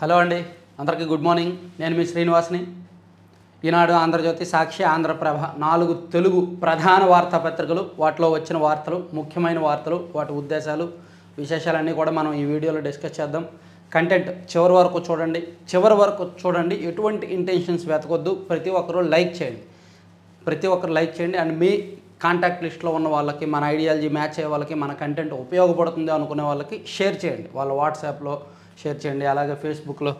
Hello అండి, అందరికీ good morning. నేను మీ శ్రీనివాస్ని. ఈనాడు, ఆంధ్రజ్యోతి, సాక్షి, ఆంధ్రప్రభ 4 తెలుగు ప్రధాన వార్తాపత్రికలు, వాటిలో వచ్చిన వార్తలు, ముఖ్యమైన వార్తలు, వాటి ఉద్దేశాలు, విశేషాలన్నీ కూడా మనం ఈ వీడియోలో డిస్కస్ చేద్దాం. కంటెంట్ చివరి వరకు చూడండి. ఎటువంటి ఇంటెన్షన్స్ వెతకొద్దు. ప్రతి ఒక్కరూ లైక్ చేయండి. అండ్ మీ కాంటాక్ట్ లిస్ట్లో ఉన్న వాళ్ళకి, మన ఐడియాలజీ మ్యాచ్ అయ్యే వాళ్ళకి, మన కంటెంట్ ఉపయోగపడుతుంది అనుకునే వాళ్ళకి షేర్ చేయండి. వాళ్ళ వాట్సాప్లో షేర్ చేయండి. అలాగే ఫేస్బుక్లో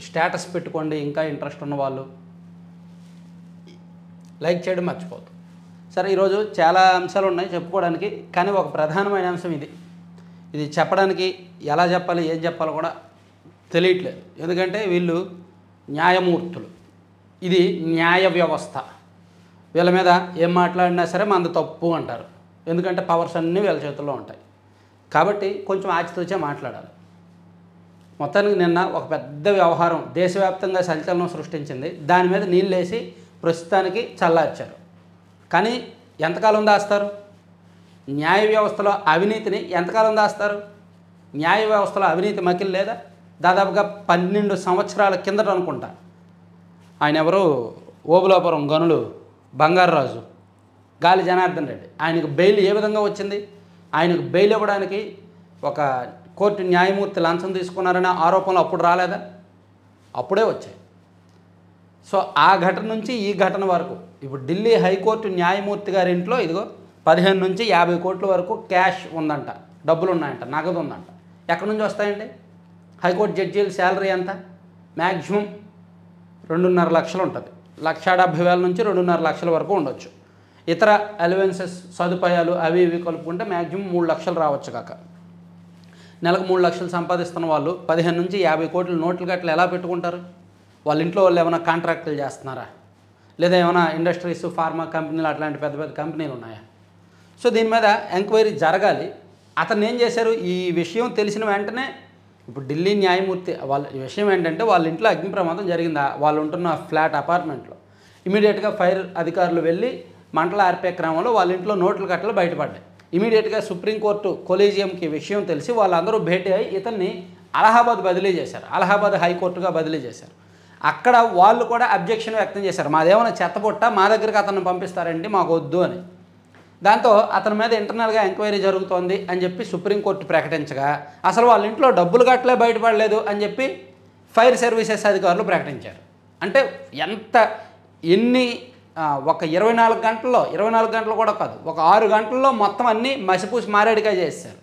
స్టేటస్ పెట్టుకోండి. ఇంకా ఇంట్రెస్ట్ ఉన్న వాళ్ళు లైక్ చేయడం మర్చిపోద్దు. సరే, ఈరోజు చాలా అంశాలు ఉన్నాయి చెప్పుకోవడానికి, కానీ ఒక ప్రధానమైన అంశం ఇది చెప్పడానికి ఎలా చెప్పాలి, ఏం చెప్పాలో కూడా తెలియట్లేదు. ఎందుకంటే వీళ్ళు న్యాయమూర్తులు, ఇది న్యాయ వ్యవస్థ. వీళ్ళ మీద ఏం మాట్లాడినా సరే మనది తప్పు అంటారు. ఎందుకంటే పవర్స్ అన్నీ వీళ్ళ చేతుల్లో ఉంటాయి. కాబట్టి కొంచెం ఆచితూచే మాట్లాడాలి. మొత్తానికి నిన్న ఒక పెద్ద వ్యవహారం దేశవ్యాప్తంగా సంచలనం సృష్టించింది. దాని మీద నీళ్ళేసి ప్రస్తుతానికి చల్లార్చారు. కానీ ఎంతకాలం దాస్తారు? న్యాయ వ్యవస్థలో అవినీతిని ఎంతకాలం దాస్తారు? న్యాయ వ్యవస్థలో అవినీతి మకిలి లేదా? దాదాపుగా 12 సంవత్సరాల కిందట అనుకుంటా. ఆయన ఎవరు? ఓబులాపురం గనులు బంగారరాజు, గాలి జనార్దన్ రెడ్డి. ఆయనకు బెయిల్ ఏ విధంగా వచ్చింది? ఆయనకు బెయిల్ ఇవ్వడానికి ఒక కోర్టు న్యాయమూర్తి లంచం తీసుకున్నారనే ఆరోపణలు అప్పుడు రాలేదా? అప్పుడే వచ్చాయి. సో ఆ ఘటన నుంచి ఈ ఘటన వరకు ఇప్పుడు ఢిల్లీ హైకోర్టు న్యాయమూర్తి గారి ఇంట్లో ఇదిగో 15 నుంచి 50 కోట్ల వరకు క్యాష్ ఉందంట, డబ్బులు ఉన్నాయంట, నగదు ఉందంట. ఎక్కడి నుంచి వస్తాయండి? హైకోర్టు జడ్జీల శాలరీ ఎంత? మ్యాక్సిమం 2.5 లక్షలు ఉంటుంది. 1,70,000 నుంచి 2.5 లక్షల వరకు ఉండొచ్చు. ఇతర అలవెన్సెస్, సదుపాయాలు అవి ఇవి కలుపుకుంటే మ్యాక్సిమం 3 లక్షలు రావచ్చు. కాక నెలకు 3 లక్షలు సంపాదిస్తున్న వాళ్ళు 15 నుంచి 50 కోట్ల నోట్లు గట్ల ఎలా పెట్టుకుంటారు? వాళ్ళ ఇంట్లో వాళ్ళు ఏమైనా కాంట్రాక్టులు చేస్తున్నారా? లేదా ఏమైనా ఇండస్ట్రీస్, ఫార్మా కంపెనీలు, అట్లాంటి పెద్ద పెద్ద కంపెనీలు ఉన్నాయా? సో దీని మీద ఎంక్వైరీ జరగాలి. అతను ఏం చేశారు? ఈ విషయం తెలిసిన వెంటనే ఇప్పుడు ఢిల్లీ న్యాయమూర్తి ఈ విషయం ఏంటంటే, వాళ్ళ ఇంట్లో అగ్ని ప్రమాదం జరిగిందా, వాళ్ళు ఉంటున్న ఫ్లాట్ అపార్ట్మెంట్లో. ఇమీడియట్గా ఫైర్ అధికారులు వెళ్ళి మంటలు ఆర్పే క్రమంలో వాళ్ళ ఇంట్లో నోట్లు కట్టలు బయటపడ్డాయి. ఇమీడియట్గా సుప్రీంకోర్టు కొలీజియంకి విషయం తెలిసి వాళ్ళందరూ భేటీ అయ్యి ఇతన్ని అలహాబాద్ బదిలీ చేశారు. అలహాబాద్ హైకోర్టుగా బదిలీ చేశారు. అక్కడ వాళ్ళు కూడా అబ్జెక్షన్ వ్యక్తం చేశారు. మాదేమైనా చెత్తపొట్ట, మా దగ్గరికి అతన్ని పంపిస్తారండి, మాకు వద్దు అని. దాంతో అతని మీద ఇంటర్నల్గా ఎంక్వైరీ జరుగుతోంది అని చెప్పి సుప్రీంకోర్టు ప్రకటించగా, అసలు వాళ్ళ ఇంట్లో డబ్బులు కట్టలే బయటపడలేదు అని చెప్పి ఫైర్ సర్వీసెస్ అధికారులు ప్రకటించారు. అంటే ఒక 24 గంటలు కూడా కాదు, ఒక 6 గంటల్లో మొత్తం అన్నీ మసిపూసి మారేడికాయ చేశారు.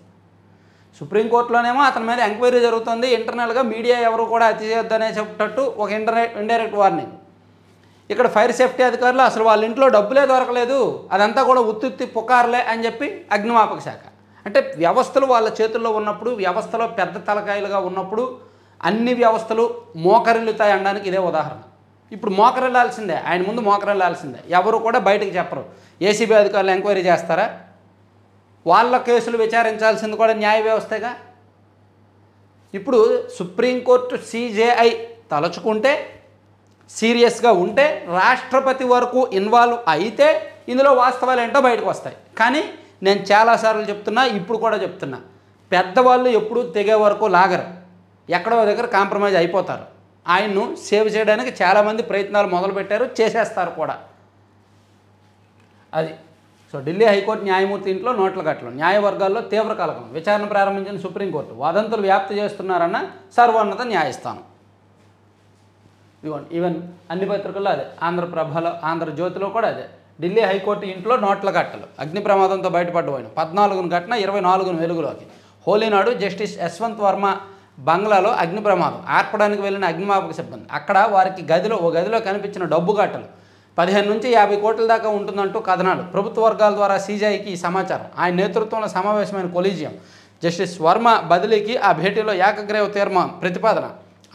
సుప్రీంకోర్టులోనేమో అతని మీద ఎంక్వైరీ జరుగుతుంది. ఇంటర్నల్గా మీడియా ఎవరు కూడా అతి చేయొద్దనే చెప్పేటట్టు ఒక ఇండైరెక్ట్ వార్నింగ్. ఇక్కడ ఫైర్ సేఫ్టీ అధికారులు అసలు వాళ్ళ ఇంట్లో డబ్బులే దొరకలేదు, అదంతా కూడా ఉత్తుత్తి పుకార్లే అని చెప్పి అగ్నిమాపక శాఖ. అంటే వ్యవస్థలు వాళ్ళ చేతుల్లో ఉన్నప్పుడు, వ్యవస్థలో పెద్ద తలకాయలుగా ఉన్నప్పుడు అన్ని వ్యవస్థలు మోకరిల్లుతాయి అనడానికి ఇదే ఉదాహరణ. ఇప్పుడు మోకరిల్లాల్సిందే, ఆయన ముందు మోకరిల్లాల్సిందే. ఎవరు కూడా బయటకు చెప్పరు. ఏసీబీ అధికారులు ఎంక్వైరీ చేస్తారా? వాళ్ళ కేసులు విచారించాల్సింది కూడా న్యాయ వ్యవస్థగా. ఇప్పుడు సుప్రీంకోర్టు సిజేఐ తలచుకుంటే, సీరియస్గా ఉంటే, రాష్ట్రపతి వరకు ఇన్వాల్వ్ అయితే ఇందులో వాస్తవాలు ఏంటో బయటకు వస్తాయి. కానీ నేను చాలాసార్లు చెప్తున్నా, ఇప్పుడు కూడా చెప్తున్నా, పెద్దవాళ్ళు ఎప్పుడూ తెగే వరకు లాగరు, ఎక్కడో దగ్గర కాంప్రమైజ్ అయిపోతారు. ఆయన్ను సేవ్ చేయడానికి చాలామంది ప్రయత్నాలు మొదలుపెట్టారు, చేసేస్తారు కూడా. అది సో ఢిల్లీ హైకోర్టు న్యాయమూర్తి ఇంట్లో నోట్ల కట్టలు, న్యాయవర్గాల్లో తీవ్ర కలకం. విచారణ ప్రారంభించిన సుప్రీంకోర్టు, వదంతులు వ్యాప్తి చేస్తున్నారన్న సర్వోన్నత న్యాయస్థానం. ఈవెన్ అన్ని పత్రికల్లో అదే, ఆంధ్రప్రభలో, ఆంధ్రజ్యోతిలో కూడా అదే. ఢిల్లీ హైకోర్టు ఇంట్లో నోట్ల కట్టలు, అగ్ని ప్రమాదంతో బయటపడ్డపోయిన 14 ఘటన 24 వెలుగులోకి. హోలీనాడు జస్టిస్ యశ్వంత్ వర్మ బంగ్లాలో అగ్ని ప్రమాదం. ఆర్పడానికి వెళ్ళిన అగ్నిమాపక సిబ్బంది, అక్కడ వారికి ఓ గదిలో కనిపించిన డబ్బు కట్టలు 15 నుంచి 50 కోట్ల దాకా ఉంటుందంటూ కథనాలు. ప్రభుత్వ వర్గాల ద్వారా సీజీఐకి ఈ సమాచారం. ఆయన నేతృత్వంలో సమావేశమైన కొలీజియం జస్టిస్ వర్మ బదిలీకి ఆ భేటీలో ఏకగ్రీవ తీర్మానం ప్రతిపాదన.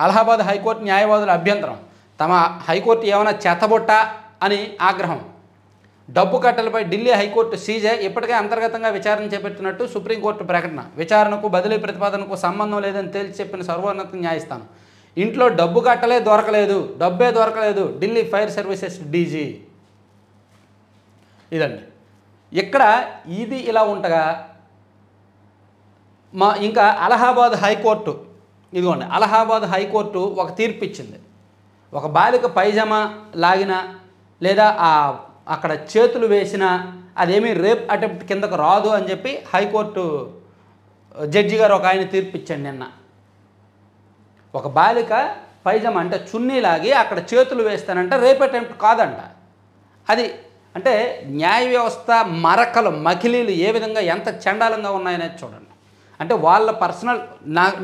అలహాబాద్ హైకోర్టు న్యాయవాదుల అభ్యంతరం. తమ హైకోర్టు ఏమైనా చెత్తబొట్ట అని ఆగ్రహం. డబ్బు కట్టలపై ఢిల్లీ హైకోర్టు సీజే ఇప్పటికే అంతర్గతంగా విచారణ చేపట్టినట్టు సుప్రీంకోర్టు ప్రకటన. విచారణకు బదిలీ ప్రతిపాదనకు సంబంధం లేదని తేల్చి చెప్పిన సర్వోన్నత న్యాయస్థానం. ఇంట్లో డబ్బు కట్టలే దొరకలేదు ఢిల్లీ ఫైర్ సర్వీసెస్ డీజీ. ఇదండి ఇక్కడ ఇది ఇలా ఉండగా ఇంకా అలహాబాద్ హైకోర్టు ఇదిగోండి అలహాబాద్ హైకోర్టు ఒక తీర్పు ఇచ్చింది. ఒక బాలిక పైజామా లాగినా లేదా అక్కడ చేతులు వేసినా అదేమీ రేప్ అటెంప్ట్ కిందకు రాదు అని చెప్పి హైకోర్టు జడ్జి గారు ఒక ఆయన తీర్పు ఇచ్చాడు నిన్న. ఒక బాలిక పైజామా అంటే చున్నీ లాగి అక్కడ చేతులు వేస్తానంటే రేప్ అటెంప్ట్ కాదంట. అది అంటే న్యాయ వ్యవస్థ మరకలు మకిలీలు ఏ విధంగా ఎంత చండాలంగా ఉన్నాయనేది చూడండి. అంటే వాళ్ళ పర్సనల్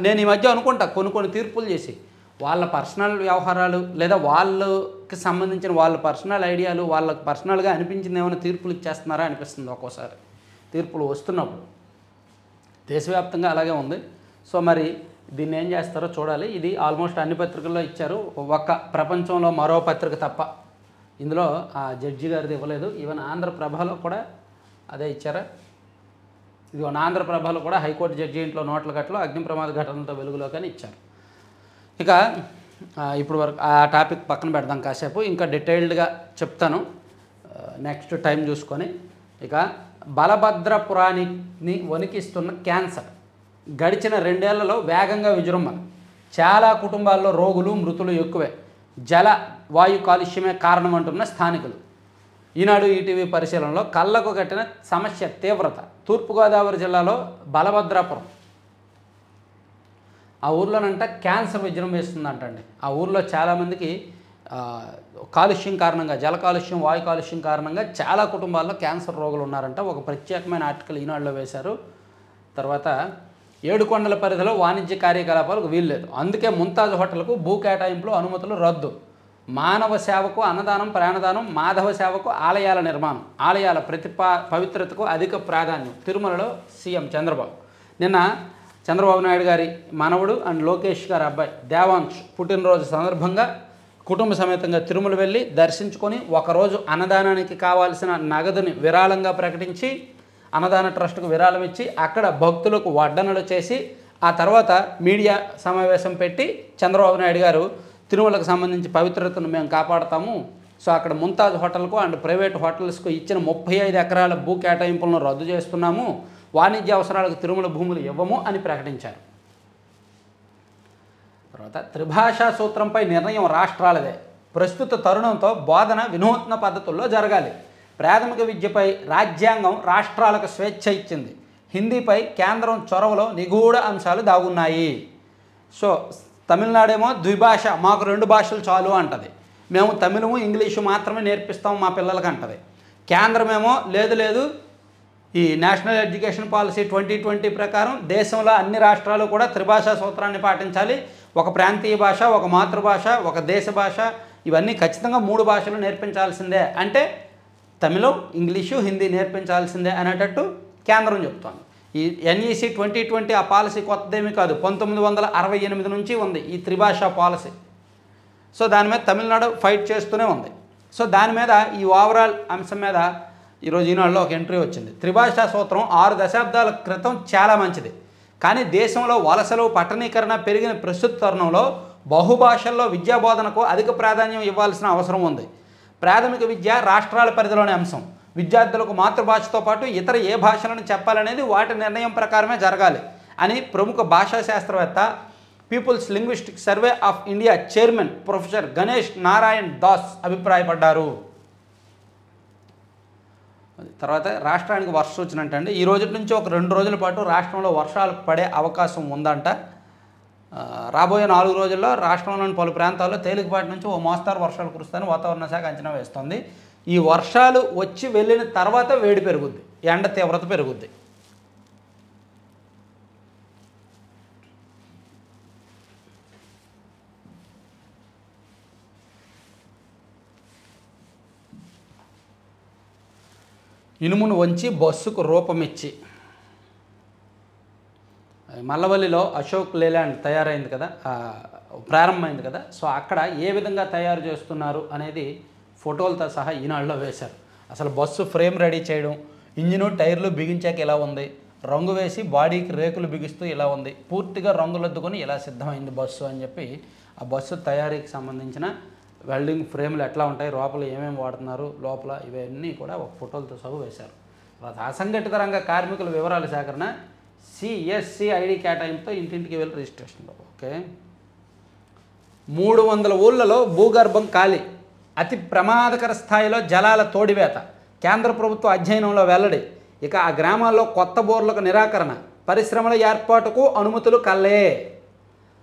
నేను ఈ మధ్య అనుకుంటా కొన్ని తీర్పులు చేసి వాళ్ళ పర్సనల్ వ్యవహారాలు లేదా వాళ్ళకి సంబంధించిన వాళ్ళ పర్సనల్ ఐడియాలు వాళ్ళకి పర్సనల్గా అనిపించింది ఏమైనా తీర్పులు ఇచ్చేస్తున్నారా అనిపిస్తుంది ఒక్కోసారి తీర్పులు వస్తున్నప్పుడు. దేశవ్యాప్తంగా అలాగే ఉంది. సో మరి దీన్ని ఏం చేస్తారో చూడాలి. ఇది ఆల్మోస్ట్ అన్ని పత్రికల్లో ఇచ్చారు, ఒక్క ప్రపంచంలో మరో పత్రిక తప్ప ఇందులో ఆ జడ్జి గారిది ఇవ్వలేదు. ఈవెన్ ఆంధ్రప్రభలో కూడా అదే ఇచ్చారా? ఇది ఆంధ్రప్రభలో కూడా హైకోర్టు జడ్జి ఇంట్లో నోట్ల గట్లో అగ్ని ప్రమాద ఘటనలతో వెలుగులో కానీ ఇచ్చారు. ఇక ఇప్పుడు వరకు ఆ టాపిక్ పక్కన పెడదాం కాసేపు, ఇంకా డీటెయిల్డ్గా చెప్తాను నెక్స్ట్ టైం చూసుకొని. ఇక బలభద్రపురాన్ని వణికిస్తున్న క్యాన్సర్ గడిచిన 2 ఏళ్లలో వేగంగా విజృంభణ. చాలా కుటుంబాల్లో రోగులు మృతులు ఎక్కువే. జల వాయు కాలుష్యమే కారణం అంటున్న స్థానికులు. ఈనాడు ఈటీవీ పరిశీలనలో కళ్ళకు కట్టిన సమస్య తీవ్రత. తూర్పుగోదావరి జిల్లాలో బలభద్రాపురం ఆ ఊర్లోనంట క్యాన్సర్ విజృంభిస్తుందంటండి. ఆ ఊర్లో చాలామందికి కాలుష్యం కారణంగా, జల కాలుష్యం వాయు కాలుష్యం కారణంగా చాలా కుటుంబాల్లో క్యాన్సర్ రోగులు ఉన్నారంట. ఒక ప్రత్యేకమైన ఆర్టికల్ ఈనాడులో వేశారు. తర్వాత ఏడుకొండల పరిధిలో వాణిజ్య కార్యకలాపాలకు వీల్లేదు, అందుకే ముంతాజ్ హోటల్కు భూ కేటాయింపులు అనుమతులు రద్దు. మానవ సేవకు అన్నదానం ప్రాణదానం, మాధవ సేవకు ఆలయాల నిర్మాణం, ఆలయాల పవిత్రతకు అధిక ప్రాధాన్యం. తిరుమలలో సీఎం చంద్రబాబు నిన్న చంద్రబాబు నాయుడు గారి మనవడు అండ్ లోకేష్ గారి అబ్బాయి దేవాంశ్ పుట్టినరోజు సందర్భంగా కుటుంబ సమేతంగా తిరుమల వెళ్ళి దర్శించుకొని ఒకరోజు అన్నదానానికి కావాల్సిన నగదుని విరాళంగా ప్రకటించి అన్నదాన ట్రస్ట్కు విరాళం ఇచ్చి అక్కడ భక్తులకు వడ్డనలు చేసి ఆ తర్వాత మీడియా సమావేశం పెట్టి చంద్రబాబు నాయుడు గారు తిరుమలకు సంబంధించి పవిత్రతను మేము కాపాడతాము, సో అక్కడ ముంతాజ్ హోటల్కు అండ్ ప్రైవేట్ హోటల్స్కు ఇచ్చిన 35 ఎకరాల భూ కేటాయింపులను రద్దు చేస్తున్నాము, వాణిజ్య అవసరాలకు తిరుమల భూములు ఇవ్వము అని ప్రకటించారు. తర్వాత త్రిభాషా సూత్రంపై నిర్ణయం రాష్ట్రాలదే. ప్రస్తుత తరుణంతో బోధన వినూత్న పద్ధతుల్లో జరగాలి. ప్రాథమిక విద్యపై రాజ్యాంగం రాష్ట్రాలకు స్వేచ్ఛ ఇచ్చింది. హిందీపై కేంద్రం చొరవలో నిగూఢ అంశాలు దాగున్నాయి. సో తమిళనాడేమో ద్విభాష, మాకు 2 భాషలు చాలు అంటది. మేము తమిళము ఇంగ్లీషు మాత్రమే నేర్పిస్తాం మా పిల్లలకి అంటది. కేంద్రమేమో లేదు ఈ నేషనల్ ఎడ్యుకేషన్ పాలసీ 2020 ప్రకారం దేశంలో అన్ని రాష్ట్రాలు కూడా త్రిభాషా సూత్రాన్ని పాటించాలి. ఒక ప్రాంతీయ భాష, ఒక మాతృభాష, ఒక దేశ భాష, ఇవన్నీ ఖచ్చితంగా 3 భాషలు నేర్పించాల్సిందే. అంటే తమిళం ఇంగ్లీషు హిందీ నేర్పించాల్సిందే అనేటట్టు కేంద్రం చెప్తోంది. ఈ ఎన్ఈసి 2020 ఆ పాలసీ కొత్తదేమీ కాదు, 1968 నుంచి ఉంది ఈ త్రిభాషా పాలసీ. సో దాని మీద తమిళనాడు ఫైట్ చేస్తూనే ఉంది. సో దాని మీద ఈ ఓవరాల్ అంశం మీద ఈరోజు ఈనాడులో ఒక ఎంట్రీ వచ్చింది. త్రిభాషా సూత్రం 6 దశాబ్దాల క్రితం చాలా మంచిది, కానీ దేశంలో వలసలు పట్టణీకరణ పెరిగిన ప్రస్తుత తరుణంలో బహుభాషల్లో విద్యాబోధనకు అధిక ప్రాధాన్యం ఇవ్వాల్సిన అవసరం ఉంది. ప్రాథమిక విద్య రాష్ట్రాల పరిధిలోని అంశం. విద్యార్థులకు మాతృభాషతో పాటు ఇతర ఏ భాషలను చెప్పాలనేది వాటి నిర్ణయం ప్రకారమే జరగాలి అని ప్రముఖ భాషా శాస్త్రవేత్త, peoples linguistic survey of India chairman professor Ganesh Narayan Das అభిప్రాయపడ్డారు. తర్వాత రాష్ట్రానికి వర్ష సూచన అంటే ఈ రోజు నుంచి ఒక 2 రోజుల పాటు రాష్ట్రంలో వర్షాలు పడే అవకాశం ఉందంట. రాబోయే 4 రోజుల్లో రాష్ట్రంలోని పలు ప్రాంతాల్లో తేలికపాటి నుంచి ఓ మోస్తారు వర్షాలు కురుస్తాయని వాతావరణ శాఖ అంచనా వేస్తోంది. ఈ వర్షాలు వచ్చి వెళ్ళిన తర్వాత వేడి పెరుగుద్ది, ఎండ తీవ్రత పెరుగుద్ది. ఇనుమును వంచి బస్సుకు రూపమిచ్చి మల్లవల్లిలో అశోక్ లేలాండ్ తయారైంది కదా, ప్రారంభమైంది కదా. సో అక్కడ ఏ విధంగా తయారు చేస్తున్నారు అనేది ఫోటోలతో సహా ఈనాడులో వేశారు. అసలు బస్సు ఫ్రేమ్ రెడీ చేయడం, ఇంజిను టైర్లు బిగించాక ఇలా ఉంది, రంగు వేసి బాడీకి రేకులు బిగిస్తూ ఇలా ఉంది, పూర్తిగా రంగులద్దుకొని ఇలా సిద్ధమైంది బస్సు అని చెప్పి ఆ బస్సు తయారీకి సంబంధించిన వెల్డింగ్ ఫ్రేమ్లు ఎట్లా ఉంటాయి, లోపల ఏమేమి వాడుతున్నారు, లోపల ఇవన్నీ కూడా ఒక ఫోటోలతో సహా వేశారు. అసంఘటిత రంగ కార్మికుల వివరాల సేకరణ, సిఎస్సి ఐడి కేటాయింపుతో ఇంటింటికి వెళ్ళి రిజిస్ట్రేషన్. ఓకే. ఓకే. 300 ఊళ్ళలో భూగర్భం ఖాళీ, అతి ప్రమాదకర స్థాయిలో జలాల తోడివేత, కేంద్ర ప్రభుత్వ అధ్యయనంలో వెల్లడి. ఇక ఆ గ్రామాల్లో కొత్త బోర్లకు నిరాకరణ, పరిశ్రమల ఏర్పాటుకు అనుమతులు కల్లే.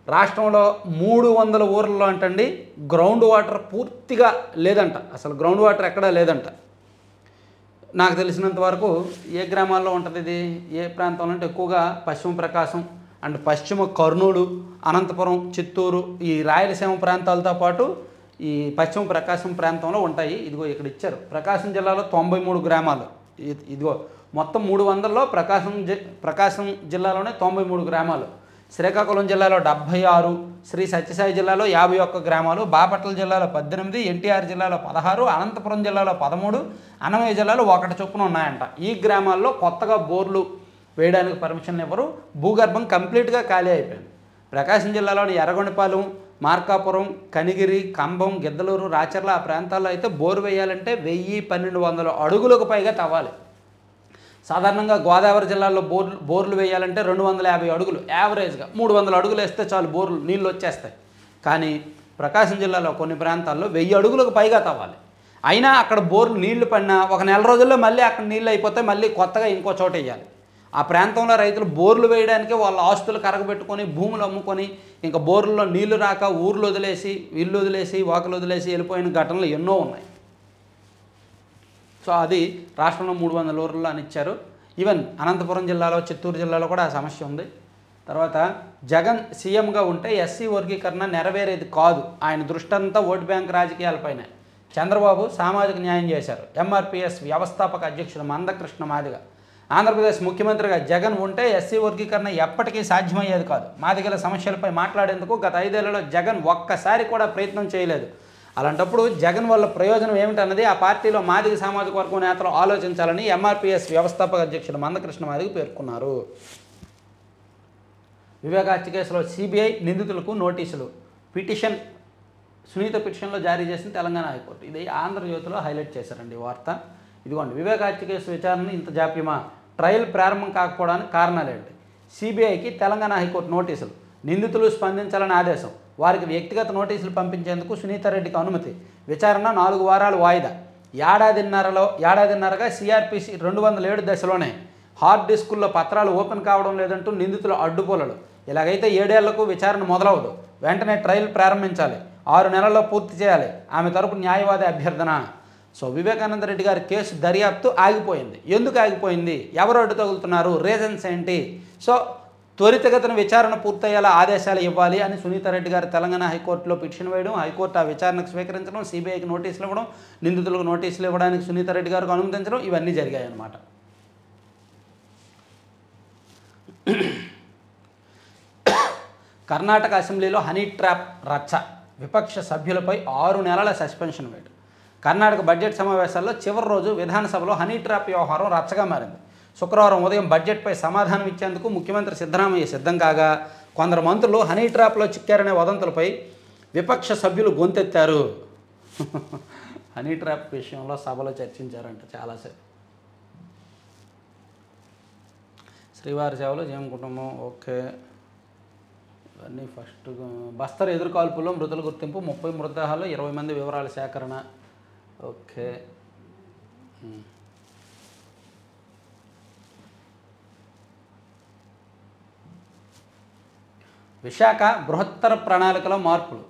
రాష్ట్రంలో 300 ఊర్లలో అంటండి గ్రౌండ్ వాటర్ పూర్తిగా లేదంట, అసలు గ్రౌండ్ వాటర్ ఎక్కడా లేదంట. నాకు తెలిసినంత వరకు ఏ గ్రామాల్లో ఉంటుంది ఇది, ఏ ప్రాంతంలో అంటే ఎక్కువగా పశ్చిమ ప్రకాశం అండ్ పశ్చిమ కర్నూలు, అనంతపురం, చిత్తూరు, ఈ రాయలసీమ ప్రాంతాలతో పాటు ఈ పశ్చిమ ప్రకాశం ప్రాంతంలో ఉంటాయి. ఇదిగో ఇక్కడ ఇచ్చారు, ప్రకాశం జిల్లాలో 93 గ్రామాలు. ఇదిగో మొత్తం 300లో ప్రకాశం జిల్లాలోనే 93 గ్రామాలు, శ్రీకాకుళం జిల్లాలో 76, శ్రీ సత్యసాయి జిల్లాలో 51 గ్రామాలు, బాపట్ల జిల్లాలో 18, ఎన్టీఆర్ జిల్లాలో 16, అనంతపురం జిల్లాలో 13, అన్నమయ్య జిల్లాలో 1 చొప్పున ఉన్నాయంట. ఈ గ్రామాల్లో కొత్తగా బోర్లు వేయడానికి పర్మిషన్ ఇవ్వరు, భూగర్భం కంప్లీట్గా ఖాళీ అయిపోయింది. ప్రకాశం జిల్లాలోని ఎర్రగొండపాలెం, మార్కాపురం, కనిగిరి, కంభం, గిద్దలూరు, రాచర్ల ఆ ప్రాంతాల్లో అయితే బోరు వేయాలంటే 1000-1200 అడుగులకు పైగా తవ్వాలి. సాధారణంగా గోదావరి జిల్లాలో బోర్లు వేయాలంటే 250 అడుగులు, యావరేజ్గా 300 అడుగులు వేస్తే చాలు బోర్లు నీళ్ళు వచ్చేస్తాయి. కానీ ప్రకాశం జిల్లాలో కొన్ని ప్రాంతాల్లో 1000 అడుగులకు పైగా తవ్వాలి. అయినా అక్కడ బోర్లు నీళ్లు పడినా ఒక నెల రోజుల్లో మళ్ళీ అక్కడ నీళ్ళు అయిపోతే మళ్ళీ కొత్తగా ఇంకో చోట వేయాలి. ఆ ప్రాంతంలో రైతులు బోర్లు వేయడానికి వాళ్ళ ఆస్తులు కరగబెట్టుకొని భూములు అమ్ముకొని ఇంకా బోర్లలో నీళ్లు రాక ఊర్లు వదిలేసి, ఇల్లు వదిలేసి, వాకులు వదిలేసి వెళ్ళిపోయిన ఘటనలు ఎన్నో ఉన్నాయి. సో అది రాష్ట్రంలో 300 ఊర్లలో అని ఇచ్చారు. ఈవెన్ అనంతపురం జిల్లాలో, చిత్తూరు జిల్లాలో కూడా ఆ సమస్య ఉంది. తర్వాత జగన్ సీఎంగా ఉంటే ఎస్సీ వర్గీకరణ నెరవేరేది కాదు, ఆయన దృష్టి అంతా ఓటు బ్యాంక్ రాజకీయాలపైన. చంద్రబాబు సామాజిక న్యాయం చేశారు. ఎంఆర్పీఎస్ వ్యవస్థాపక అధ్యక్షుడు మందకృష్ణ మాదిగ. ఆంధ్రప్రదేశ్ ముఖ్యమంత్రిగా జగన్ ఉంటే ఎస్సీ వర్గీకరణ ఎప్పటికీ సాధ్యమయ్యేది కాదు. మాదిగల సమస్యలపై మాట్లాడేందుకు గత 5 ఏళ్లలో జగన్ ఒక్కసారి కూడా ప్రయత్నం చేయలేదు. అలాంటప్పుడు జగన్ వల్ల ప్రయోజనం ఏమిటన్నది ఆ పార్టీలో మాదిగ సామాజిక వర్గం నేతలు ఆలోచించాలని ఎంఆర్పీఎస్ వ్యవస్థాపక అధ్యక్షుడు మందకృష్ణ మాదిగ పేర్కొన్నారు. వివేక హత్య కేసులో సిబిఐ నిందితులకు నోటీసులు, పిటిషన్ సునీత పిటిషన్లో జారీ చేసిన తెలంగాణ హైకోర్టు. ఇది ఆంధ్రజ్యోతిలో హైలైట్ చేశారండి వార్త. ఇదిగోండి, వివేక హత్య కేసు విచారణ ఇంత జాప్యమా, ట్రయల్ ప్రారంభం కాకపోవడానికి కారణాలేంటి? సిబిఐకి తెలంగాణ హైకోర్టు నోటీసులు, నిందితులు స్పందించాలని ఆదేశం, వారికి వ్యక్తిగత నోటీసులు పంపించేందుకు సునీతారెడ్డికి అనుమతి, విచారణ 4 వారాలు వాయిదా. ఏడాదిన్నరగా సిఆర్పిసి 207 దశలోనే హార్డ్ డిస్కుల్లో పత్రాలు ఓపెన్ కావడం లేదంటూ నిందితుల అడ్డుపోలలు. ఇలాగైతే 7 ఏళ్లకు విచారణ మొదలవదు, వెంటనే ట్రయల్ ప్రారంభించాలి, 6 నెలల్లో పూర్తి చేయాలి, ఆమె తరపు న్యాయవాది అభ్యర్థన. సో వివేకానంద రెడ్డి గారి కేసు దర్యాప్తు ఆగిపోయింది. ఎందుకు ఆగిపోయింది, ఎవరు అడ్డు తగులుతున్నారు, రీజన్స్ ఏంటి? సో త్వరితగతిన విచారణ పూర్తయ్యేలా ఆదేశాలు ఇవ్వాలి అని సునీతారెడ్డి గారు తెలంగాణ హైకోర్టులో పిటిషన్ వేయడం, హైకోర్టు ఆ విచారణకు స్వీకరించడం, సిబిఐకి నోటీసులు ఇవ్వడం, నిందితులకు నోటీసులు ఇవ్వడానికి సునీతారెడ్డి గారికి అనుమతించడం, ఇవన్నీ జరిగాయన్నమాట. కర్ణాటక అసెంబ్లీలో హనీ ట్రాప్ రచ్చ, విపక్ష సభ్యులపై 6 నెలల సస్పెన్షన్ వేటు. కర్ణాటక బడ్జెట్ సమావేశాల్లో చివరి రోజు విధానసభలో హనీ ట్రాప్ వ్యవహారం రచ్చగా మారింది. శుక్రవారం ఉదయం బడ్జెట్పై సమాధానం ఇచ్చేందుకు ముఖ్యమంత్రి సిద్ధరామయ్య సిద్ధం కాగా కొందరు మంత్రులు హనీ ట్రాప్లో చిక్కారనే వదంతులపై విపక్ష సభ్యులు గొంతెత్తారు. హనీ ట్రాప్ విషయంలో సభలో చర్చించారంట చాలాసేపు. శ్రీవారి సేవలో జయం కుటుంబం, ఓకే. ఇవన్నీ ఫస్ట్. బస్తర్ ఎదురుకాల్పుల్లో మృతుల గుర్తింపు, 30 మృతదేహాల్లో 20 మంది వివరాల సేకరణ, ఓకే. విశాఖ బృహత్తర ప్రణాళికలో మార్పులు.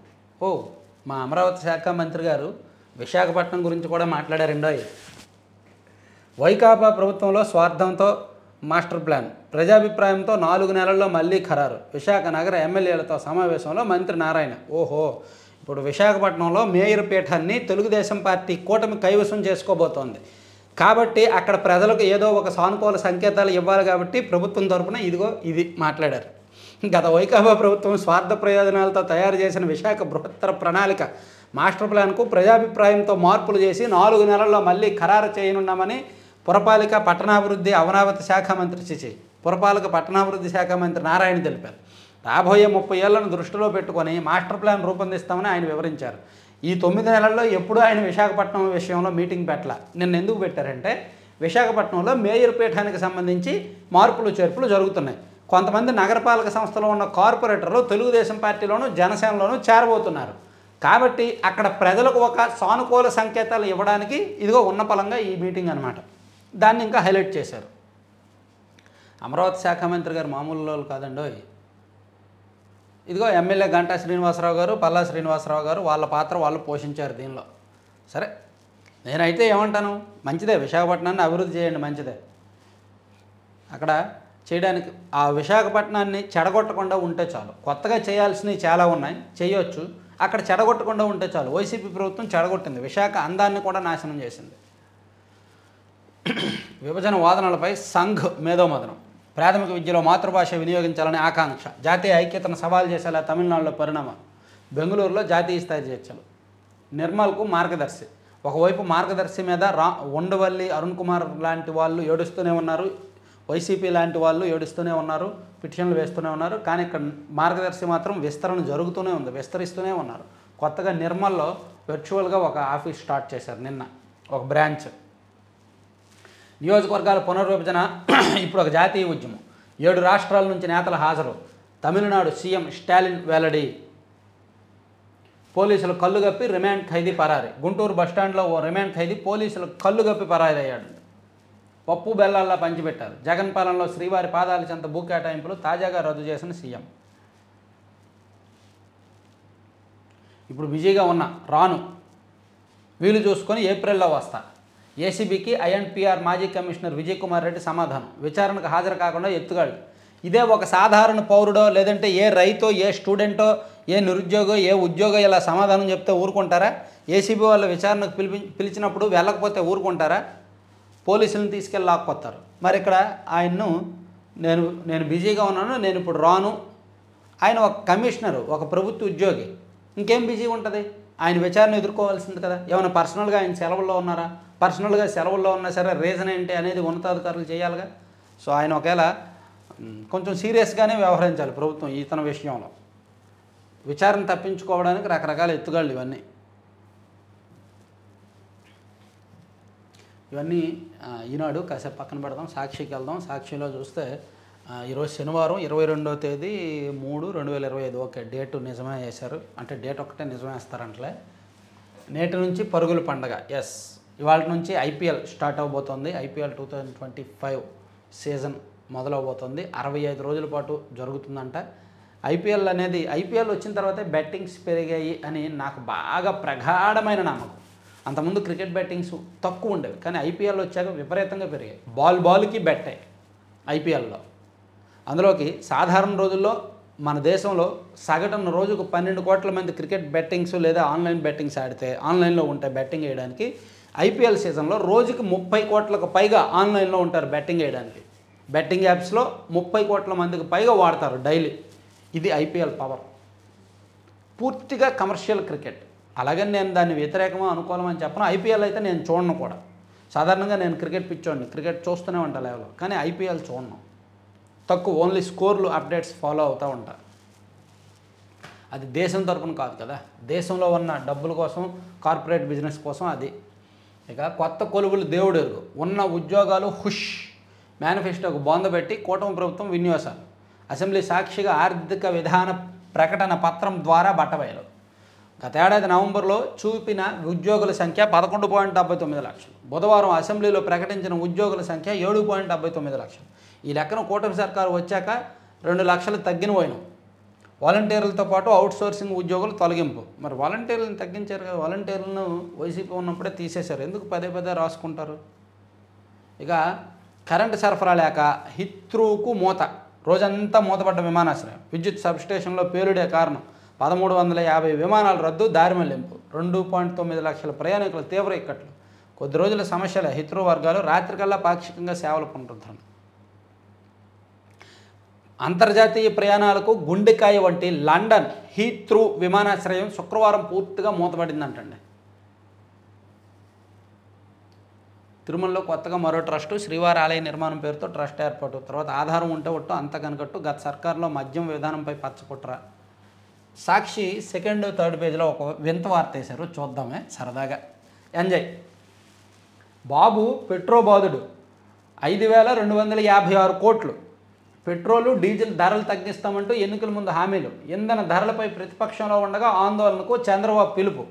మా అమరావతి శాఖ మంత్రి గారు విశాఖపట్నం గురించి కూడా మాట్లాడారండో. వైకాపా ప్రభుత్వంలో స్వార్థంతో మాస్టర్ ప్లాన్, ప్రజాభిప్రాయంతో 4 నెలల్లో మళ్ళీ ఖరారు. విశాఖ నగర ఎమ్మెల్యేలతో సమావేశంలో మంత్రి నారాయణ. ఇప్పుడు విశాఖపట్నంలో మేయర్ పీఠాన్ని తెలుగుదేశం పార్టీ కూటమి కైవసం చేసుకోబోతోంది కాబట్టి అక్కడ ప్రజలకు ఏదో ఒక సానుకూల సంకేతాలు ఇవ్వాలి కాబట్టి ప్రభుత్వం తరపున ఇది మాట్లాడారు. గత వైకాపా ప్రభుత్వం స్వార్థ ప్రయోజనాలతో తయారు చేసిన విశాఖ బృహత్తర ప్రణాళిక మాస్టర్ ప్లాన్కు ప్రజాభిప్రాయంతో మార్పులు చేసి 4 నెలల్లో మళ్ళీ ఖరారు చేయనున్నామని పురపాలిక పట్టణాభివృద్ధి అమరావతి శాఖ మంత్రి పురపాలక పట్టణాభివృద్ధి శాఖ మంత్రి నారాయణ తెలిపారు. రాబోయే 30 ఏళ్లను దృష్టిలో పెట్టుకొని మాస్టర్ ప్లాన్ రూపొందిస్తామని ఆయన వివరించారు. ఈ 9 నెలల్లో ఎప్పుడూ ఆయన విశాఖపట్నం విషయంలో మీటింగ్ పెట్టాల. నిన్న ఎందుకు పెట్టారంటే విశాఖపట్నంలో మేయర్ పీఠానికి సంబంధించి మార్పులు చేర్పులు జరుగుతున్నాయి. కొంతమంది నగరపాలక సంస్థలో ఉన్న కార్పొరేటర్లు తెలుగుదేశం పార్టీలోనూ జనసేనలోనూ చేరబోతున్నారు. కాబట్టి అక్కడ ప్రజలకు ఒక సానుకూల సంకేతాలు ఇవ్వడానికి ఇదిగో ఉన్న పలంగా ఈ మీటింగ్ అనమాట. దాన్ని ఇంకా హైలైట్ చేశారు. అమరావతి శాఖ మంత్రి గారు మామూలు వాళ్ళు కాదండోయ్. ఇదిగో ఎమ్మెల్యే గంటా శ్రీనివాసరావు గారు, పల్లా శ్రీనివాసరావు గారు వాళ్ళ పాత్ర వాళ్ళు పోషించారు దీనిలో. సరే, నేనైతే ఏమంటాను, మంచిదే, విశాఖపట్నాన్ని అభివృద్ధి చేయండి, మంచిదే. అక్కడ చేయడానికి ఆ విశాఖపట్నాన్ని చెడగొట్టకుండా ఉంటే చాలు. కొత్తగా చేయాల్సినవి చాలా ఉన్నాయి, చేయొచ్చు. అక్కడ చెడగొట్టకుండా ఉంటే చాలు. వైసీపీ ప్రభుత్వం చెడగొట్టింది, విశాఖ అందాన్ని కూడా నాశనం చేసింది. విభజన వాదనలపై సంఘ్ మేధోమథనం. ప్రాథమిక విద్యలో మాతృభాష వినియోగించాలని ఆకాంక్ష. జాతీయ ఐక్యతను సవాల్ చేసేలా తమిళనాడులో పరిణామం. బెంగళూరులో జాతీయ స్థాయి చర్చలు. నిర్మల్కు మార్గదర్శి. ఒకవైపు మార్గదర్శి మీద ఉండవల్లి అరుణ్ కుమార్ లాంటి వాళ్ళు ఏడుస్తూనే ఉన్నారు, వైసీపీ లాంటి వాళ్ళు ఏడుస్తూనే ఉన్నారు, పిటిషన్లు వేస్తూనే ఉన్నారు. కానీ ఇక్కడ మార్గదర్శి మాత్రం విస్తరణ జరుగుతూనే ఉంది, విస్తరిస్తూనే ఉన్నారు. కొత్తగా నిర్మల్లో వర్చువల్గా ఒక ఆఫీస్ స్టార్ట్ చేశారు నిన్న, ఒక బ్రాంచ్. నియోజకవర్గాల పునర్విభజన ఇప్పుడు ఒక జాతీయ ఉద్యమం. 7 రాష్ట్రాల నుంచి నేతల హాజరు. తమిళనాడు సీఎం స్టాలిన్ వెల్లడి. పోలీసులు కళ్ళుగప్పి రిమాండ్ ఖైదీ పరారి. గుంటూరు బస్టాండ్లో ఓ రిమాండ్ ఖైదీ పోలీసులు కళ్ళుగప్పి పరారయ్యాడు. పప్పు బెల్లాల్లా పంచిపెట్టారు. జగన్ పాలనలో శ్రీవారి పాదాల చెంత భూ కేటాయింపులు తాజాగా రద్దు చేసిన సీఎం. ఇప్పుడు బిజీగా ఉన్న రాను, వీలు చూసుకొని ఏప్రిల్లో వస్తా. ఏసీబీకి ఐఎన్పిఆర్ మాజీ కమిషనర్ విజయ్ కుమార్ రెడ్డి సమాధానం. విచారణకు హాజరు కాకుండా ఎత్తుగాళ్ళు. ఇదే ఒక సాధారణ పౌరుడో లేదంటే ఏ రైతో, ఏ స్టూడెంటో, ఏ నిరుద్యోగో, ఏ ఉద్యోగో ఇలా సమాధానం చెప్తే ఊరుకుంటారా? ఏసీబీ వాళ్ళ విచారణకు పిలిచినప్పుడు వెళ్ళకపోతే ఊరుకుంటారా? పోలీసులను తీసుకెళ్ళి లాక్కొస్తారు. మరి ఇక్కడ ఆయన్ను నేను బిజీగా ఉన్నాను, నేను ఇప్పుడు రాను. ఆయన ఒక కమిషనరు, ఒక ప్రభుత్వ ఉద్యోగి, ఇంకేం బిజీ ఉంటుంది? ఆయన విచారణ ఎదుర్కోవాల్సింది కదా. ఏమైనా పర్సనల్గా ఆయన సెలవుల్లో ఉన్నారా? పర్సనల్గా సెలవుల్లో ఉన్నా సరే రీజన్ ఏంటి అనేది ఉన్నతాధికారులు చేయాలిగా. సో ఆయన ఒకవేళ కొంచెం సీరియస్గానే వ్యవహరించాలి ప్రభుత్వం ఇతని విషయంలో. విచారణ తప్పించుకోవడానికి రకరకాల ఎత్తుగాళ్ళు ఇవన్నీ ఈనాడు కాసేపు పక్కన పెడదాం, సాక్షికి వెళ్దాం. సాక్షిలో చూస్తే ఈరోజు శనివారం 22వ తేదీ 3/2025. ఓకే, డేటు నిజమే వేశారు, అంటే డేట్ ఒక్కటే నిజమే వేస్తారంటలే. నేటి నుంచి పరుగుల పండగ. ఎస్, ఇవాళ నుంచి ఐపీఎల్ స్టార్ట్ అవబోతోంది. ఐపీఎల్ 2025 సీజన్ మొదలవబోతోంది. 65 రోజుల పాటు జరుగుతుందంట. ఐపీఎల్ వచ్చిన తర్వాతే బెట్టింగ్స్ పెరిగాయి అని నాకు బాగా ప్రగాఢమైన నమ్మకం. అంతకుముందు క్రికెట్ బెట్టింగ్స్ తక్కువ ఉండేవి, కానీ ఐపీఎల్ వచ్చాక విపరీతంగా పెరిగాయి. బాల్కి బెట్టే ఐపీఎల్లో. అందులోకి సాధారణ రోజుల్లో మన దేశంలో సగటున రోజుకు 12 కోట్ల మంది క్రికెట్ బెట్టింగ్స్ లేదా ఆన్లైన్ బెట్టింగ్స్ ఆడితే, ఆన్లైన్లో ఉంటాయి బెట్టింగ్ వేయడానికి. ఐపీఎల్ సీజన్లో రోజుకి 30 కోట్లకు పైగా ఆన్లైన్లో ఉంటారు బెట్టింగ్ వేయడానికి. బెట్టింగ్ యాప్స్లో 30 కోట్ల మందికి పైగా వాడతారు డైలీ. ఇది ఐపీఎల్ పవర్. పూర్తిగా కమర్షియల్ క్రికెట్. అలాగని నేను దాన్ని వ్యతిరేకమో అనుకూలమని చెప్పను. ఐపీఎల్ అయితే నేను చూడను కూడా. సాధారణంగా నేను క్రికెట్ పిచ్చోండి, క్రికెట్ చూస్తూనే ఉంటాను లెవెల్లో, కానీ ఐపీఎల్ చూడను. తక్కువ, ఓన్లీ స్కోర్లు అప్డేట్స్ ఫాలో అవుతూ ఉంటాను. అది దేశం తరపున కాదు కదా, దేశంలో ఉన్న డబ్బుల కోసం, కార్పొరేట్ బిజినెస్ కోసం అది. ఇక కొత్త కొలువులు దేవుడు ఎరుగు. ఉన్న ఉద్యోగాలు హుష్. మేనిఫెస్టోకు బొందబెట్టి కూటమి ప్రభుత్వం విన్యాసాలు. అసెంబ్లీ సాక్షిగా ఆర్థిక విధాన ప్రకటన పత్రం ద్వారా బట్టబయలు. గత ఏడాది నవంబర్లో చూపిన ఉద్యోగుల సంఖ్య 11.79 లక్షలు. బుధవారం అసెంబ్లీలో ప్రకటించిన ఉద్యోగుల సంఖ్య 7.79 లక్షలు. ఈ లెక్కన కూటమి సర్కారు వచ్చాక 2 లక్షలు తగ్గిన పోయినాం. వాలంటీర్లతో పాటు అవుట్సోర్సింగ్ ఉద్యోగులు తొలగింపు. మరి వాలంటీర్లను తగ్గించారు కదా, వాలంటీర్లను వైసీపీ ఉన్నప్పుడే తీసేశారు. ఎందుకు పదే రాసుకుంటారు? ఇక కరెంటు సరఫరా లేక హిత్రూకు మూత. రోజంతా మూతపడ్డ విమానాశ్రయం. విద్యుత్ సబ్స్టేషన్లో పేలుడే కారణం. 1350 విమానాలు రద్దు, దారి మళ్లింపు. 2.9 లక్షల ప్రయాణికుల తీవ్ర ఇక్కట్లు. కొద్ది రోజుల సమస్యలే. హిత్రూ వర్గాలు రాత్రికల్లా పాక్షికంగా సేవలు పునరుద్ధరణ. అంతర్జాతీయ ప్రయాణాలకు గుండెకాయ వంటి లండన్ హీత్రూ విమానాశ్రయం శుక్రవారం పూర్తిగా మూతపడిందంటండి. తిరుమలలో కొత్తగా మరో ట్రస్టు, శ్రీవారి ఆలయ నిర్మాణం పేరుతో ట్రస్ట్ ఏర్పాటు. తర్వాత ఆధారం ఉంటే ఒట్టు, అంత కనకట్టు. గత సర్కారులో మద్యం విధానంపై పచ్చకుట్ర. సాక్షి 2nd, 3rd పేజీలో ఒక వింత వార్త వేశారు, చూద్దామే సరదాగా. ఎంజాయ్. బాబు పెట్రోబాదుడు 5,256 కోట్లు. పెట్రోలు డీజిల్ ధరలు తగ్గిస్తామంటూ ఎన్నికల ముందు హామీలు, ఇంధన ధరలపై ప్రతిపక్షంలో ఉండగా ఆందోళనకు చంద్రబాబు పిలుపు.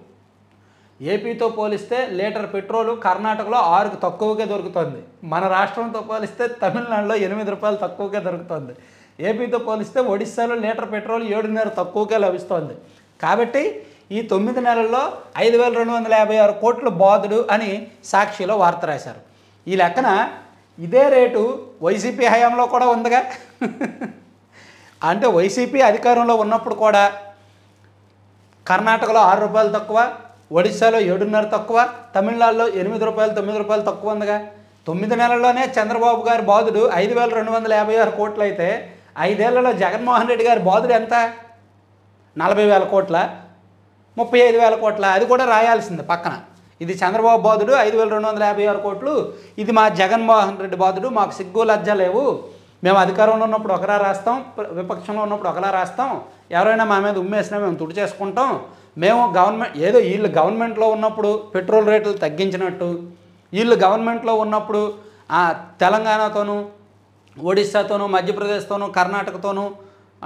ఏపీతో పోలిస్తే లీటర్ పెట్రోలు కర్ణాటకలో 6కు తక్కువగా దొరుకుతుంది. మన రాష్ట్రంతో పోలిస్తే తమిళనాడులో 8 రూపాయలు తక్కువగా దొరుకుతుంది. ఏపీతో పోలిస్తే ఒడిశాలో లీటర్ పెట్రోల్ 7.5 తక్కువగా లభిస్తోంది. కాబట్టి ఈ 9 నెలల్లో 5,256 కోట్లు బాధుడు అని సాక్షిలో వార్త రాశారు. ఈ లెక్కన ఇదే రేటు వైసీపీ హయాంలో కూడా ఉందిగా. అంటే వైసీపీ అధికారంలో ఉన్నప్పుడు కూడా కర్ణాటకలో 6 రూపాయలు తక్కువ, ఒడిశాలో 7.5 తక్కువ, తమిళనాడులో 8 రూపాయలు 9 రూపాయలు తక్కువ ఉందిగా. 9 నెలల్లోనే చంద్రబాబు గారి బాధుడు 5,256 కోట్లు అయితే 5 ఏళ్లలో జగన్మోహన్ రెడ్డి గారి బాధుడు ఎంత? 40,000 కోట్ల, 35,000 కోట్ల. అది కూడా రాయాల్సింది పక్కన. ఇది చంద్రబాబు బాధుడు 5,256 కోట్లు, ఇది మా జగన్మోహన్ రెడ్డి బాధుడు, మాకు సిగ్గు లజ్జ లేవు, మేము అధికారంలో ఉన్నప్పుడు ఒకలా రాస్తాం, విపక్షంలో ఉన్నప్పుడు ఒకలా రాస్తాం, ఎవరైనా మా మీద ఉమ్మేసినా మేము తుడిచేసుకుంటాం, మేము గవర్నమెంట్ ఏదో వీళ్ళు గవర్నమెంట్లో ఉన్నప్పుడు పెట్రోల్ రేట్లు తగ్గించినట్టు, వీళ్ళు గవర్నమెంట్లో ఉన్నప్పుడు తెలంగాణతోనూ ఒడిశాతోనూ మధ్యప్రదేశ్తోనూ కర్ణాటకతోనూ